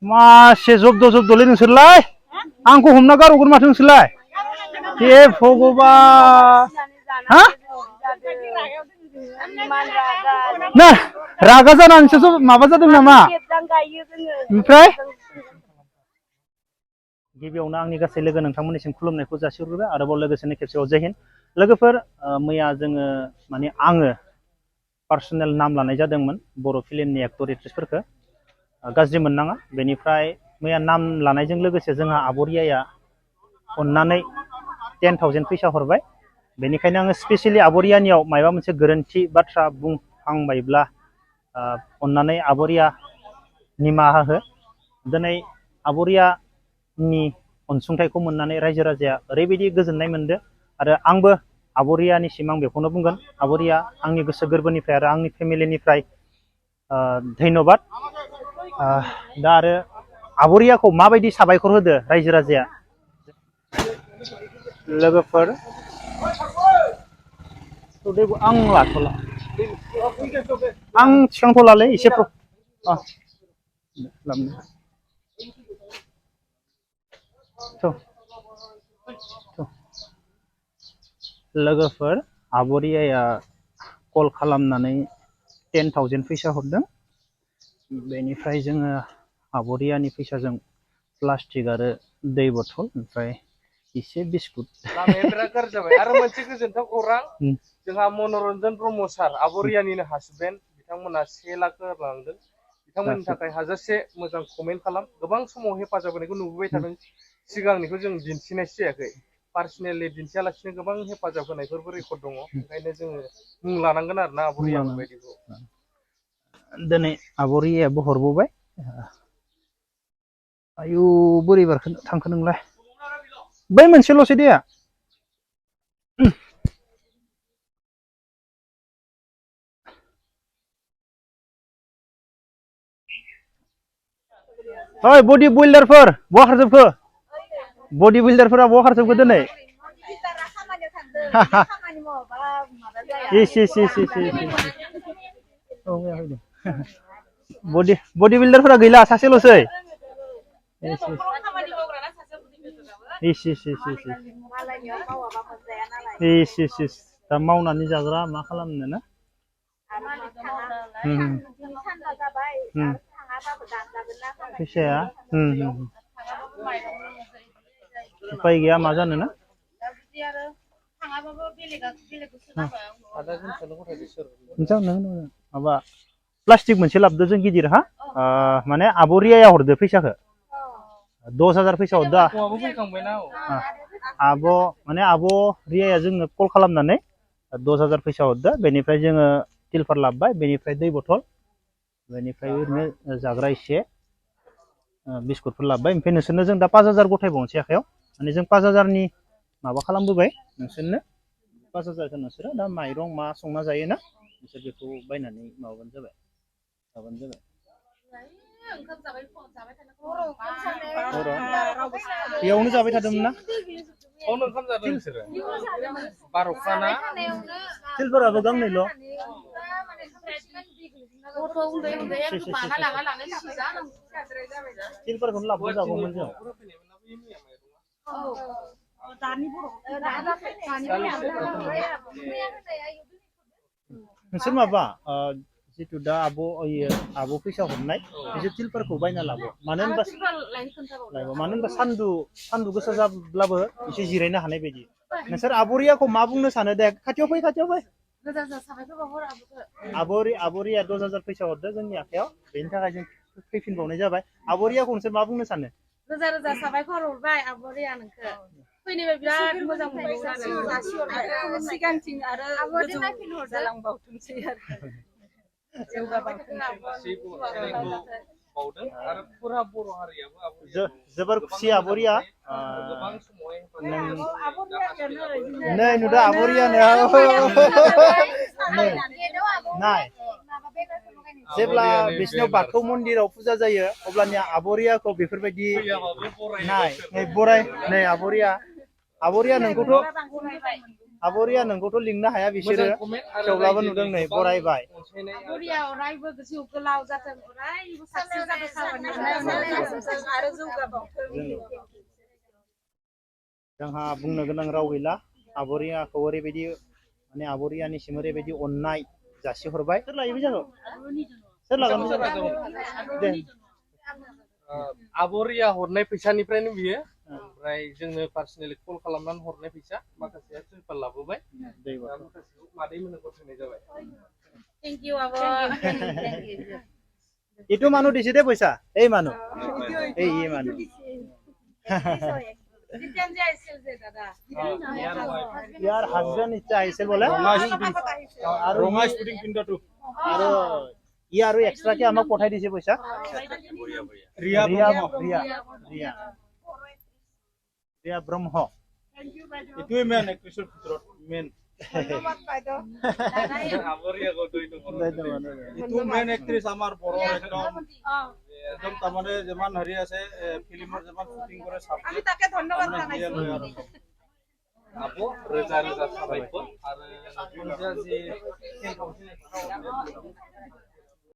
मासे जब्द' नोंसोरलाय आंखौ हमना गारहरगोन माथो नोंसोरलाय हे भगबान हा ना रागा जानानैसो माबा जादों नामा ओमफ्राय गिबियावनो आंनि गासै लोगो नोंथांमोननिसिम खुलुमनायखौ जासिहरग्रोबाय आरोबाव लोगोसेनो खेबसेबाव जय हिन्द लोगोफोर मैया जोङो माने आङो पार्सनेल नाम लानाय जादोंमोन बर' फिल्मनि एक्टर एक्ट्रेसफोरखौ गाज्रि मोननाङा बेनिफ्राय मैया नाम लानायजों लोगोसे जोंहा आब'रियाया अननानै 10,000 फैसा हरबाय बेनिखायनो आङो स्पेसियेलि आब'रियानियाव माबा मोनसे गोरोन्थि बाथ्रा बुंफ्लांबायब्ला अननानै आब'रिया निमाहा हो दिनै आब'रियानि अनसुंथाइखौ मोननानै रायजो राजाया ओरैबायदि गोजोननाय मोनदों आरो आंबो आब'रियानिसिम आं बेखौनो बुंगोन आब'रिया आंनि गोसो गोरबोनिफ्राय आरो आंनि फेमिलिनिफ्राय धन्यबाद दा आरो आब'रियाखौ माबायदि साबायखर होदो रायजो राजाया लोगोफोर आं लाथ'ला आं थिखांथ'लालै एसे लोगोफोर आब'रियाया कल खालामनानै 10,000 फैसा हरदों बेनिफ्राय जोङो आब'रियानि फैसाजों प्लास्टिक आरो दै बथल ओमफ्राय एसे बिस्कुट लामाया बिराद गाज्रि जाबाय आरो मोनसे गोजोनथाव खौरां जोंहा मनरन्जन ब्रह्म सार आब'रियानिनो हासबेन्ड बिथांमोना 1 लाख होलांदों बिथांमोननि थाखाय हाजासे मोजां कमेन्ट खालाम गोबां समाव हेफाजाब होनायखौ नुबोबाय थादों सिगांनिखौ जों दिन्थिनायसो जायाखै पार्सनेलि दिन्थियालासिनो गोबां हेफाजाब होनायफोरबो रेकर्ड दङ ओंखायनो जोङो मुं लानांगोन आरो ना आब'रिया बायदिखौ दिनै आब'रियायाबो हरबावबाय आयु बोरै थांखो नोंलाय बै मोनसेल'सै दैया ओइ बडि बिल्डारफोर बहा खारजोबखो बडि बिल्डारफोरा बहा खारजोबखो दिनै बडि बिल्डारफोरा गैला सासेल'सै दा मावनानै जाग्रा मा खालामनो ना फैसाया उफाय गैया मा जानो ना माबा प्लास्टिक मोनसे लाबोदो जों गिदिर हा माने आब'रियाया हरदो फैसाखौ 10,000 फैसा हरदो आब' माने आब' रियाया जोंनो कल खालामनानै 10,000 फैसा हरदो बेनिफ्राय जोङो तिलफार लाबोबाय बेनिफ्राय दै बथल बेनिफ्राय ओरैनो जाग्रा एसे बिस्कुटफोर लाबोबाय ओमफ्राय नोंसोरनो जों दा 5,000 गथायबावनोसै आखायाव माने जों 5,000नि माबा खालामबोबाय नोंसोरनो 5,000खौ नोंसोरो दा माइरं मा संना जायोना नोंसोर बेखौ बायनानै माबाबानो जाबाय बेयावनो जाबाय थादोंमोन ना ओंखाम जादों नोंसोरो 12 ना तिलफोराबो गांनैल' तिलफोरखौनो लाबोजागौमोन जों नोंसोर माबा जिथु दा आब' फैसा हरनाय बिसोर तिलफोरखौ बायना लाबो मानो होनबा सान्दुं गोसा जाब्लाबो एसे जिरायनो हानाय बायदि नोंसोर आब'रियाखौ मा बुंनो सानो दे खाथियाव फै आब'रिया 10,000 फैसा हरदो जोंनि आखायाव बेनि थाखाय जों फैफिनबावनाय जाबाय आब'रियाखौ नोंसोर मा बुंनो सानो रोजा रोजा साबायखर हरबाय आब'रिया नोंखौ फैनोबा बिराद मोजां मोनदों सिगांथिं आरो जालांबावथोंसै आरो जोबोर खुसि आब'रिया नै नुदो आब'रियानो नाय जेब्ला बिसिनाव बाथौ मन्दिराव फुजा जायो अब्लानिया आब'रियाखौ बेफोरबायदि नाय नै बराय नै आब'रिया नोंखौथ' आबरिया नोंखौथ' लिंनो हाया बिसोरो थेवब्लाबो नुदों नै बरायबाय आबरिया अरायबो जिउ गोलाव जाथों अरायबो साक्सेस जाथों खामानि आरो जौगाबावथों जोंहा बुंनो गोनां राव गैला आबरियाखौ ओरैबायदि माने आबरियानिसिम ओरैबायदि अननाय जासिहरबाय सोर लायो फैसाखौ सोर लागोन दे आबरिया हरनाय फैसानिफ्रायनो बियो ओमफ्राय जोंनो पार्सनेलि कल खालामनानै हरनाय फैसा माखासेया ट्रिपाल लाबोबाय माखासेखौ मादै मोननो गथायनाय जाबाय थेंक इउ आब itu manu দিছে দে পইচা এই মানুহ এই মানুহ ইয়াৰ হাজবেণ্ড ইচ্ছা আহিছিল বোলে ৰঙা স্পুটিং পিন্ধাটো আৰু ই আৰু এক্সট্ৰাকে আমাক পঠাই দিছে পইচা ৰিয়া ব্ৰহ্ম এটোৱে মেন এক্ট্ৰেছৰ ভিতৰত মেন ধন্যবাদ বাইদেউ এইটো মেন এক্ট্ৰেছ আমাৰ বড় একদম তাৰমানে যিমান হেৰি আছে ফিল্মৰ যিমান শুটিং কৰে আমি তাকে ধন্যবাদ জনাইছো Abu reza sahabatku, ada